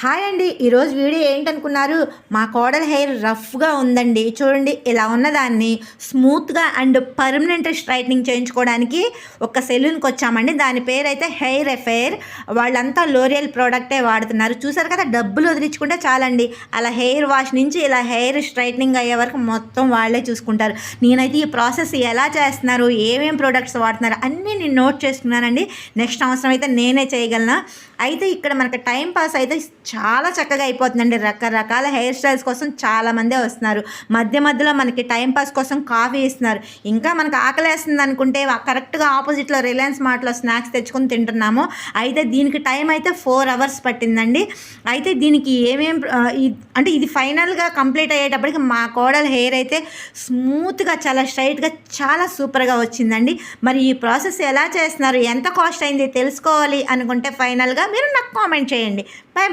Hi అండి. ఈరోజు video ఏంటనుకున్నారు? మా కోడలి హెయిర్ రఫ్గా ఉందండి. చూడండి, ఇలా ఉన్నదాన్ని స్మూత్గా అండ్ పర్మనెంట్ స్ట్రైట్నింగ్ చేయించుకోవడానికి ఒక సెలూన్కి వచ్చామండి. దాని పేరు అయితే హెయిర్ ఎఫైర్. వాళ్ళంతా లోరియల్ ప్రోడక్టే వాడుతున్నారు. చూసారు కదా, డబ్బులు వదిలించుకుంటే చాలండి. అలా హెయిర్ వాష్ నుంచి ఇలా హెయిర్ స్ట్రైట్నింగ్ అయ్యే వరకు మొత్తం వాళ్ళే చూసుకుంటారు. నేనైతే ఈ ప్రాసెస్ ఎలా చేస్తున్నారు, ఏమేమి ప్రోడక్ట్స్ వాడుతున్నారు అన్నీ నేను నోట్ చేసుకున్నానండి. నెక్స్ట్ అవసరం అయితే నేనే చేయగలను. అయితే ఇక్కడ మనకి టైం పాస్ అయితే చాలా చక్కగా అయిపోతుందండి. రకరకాల హెయిర్ స్టైల్స్ కోసం చాలామందే వస్తున్నారు. మధ్య మధ్యలో మనకి టైం పాస్ కోసం కాఫీ ఇస్తున్నారు. ఇంకా మనకు ఆకలేస్తుంది అనుకుంటే కరెక్ట్గా ఆపోజిట్లో రిలయన్స్ మార్ట్లో స్నాక్స్ తెచ్చుకొని తింటున్నాము. అయితే దీనికి టైం అయితే 4 hours పట్టిందండి. అయితే దీనికి అంటే ఇది ఫైనల్గా కంప్లీట్ అయ్యేటప్పటికి మా కోడల హెయిర్ అయితే స్మూత్గా, చాలా స్ట్రైట్గా, చాలా సూపర్గా వచ్చిందండి. మరి ఈ ప్రాసెస్ ఎలా చేస్తున్నారు, ఎంత కాస్ట్ అయింది తెలుసుకోవాలి అనుకుంటే ఫైనల్గా మీరు నాకు కామెంట్ చేయండి. Bye bye.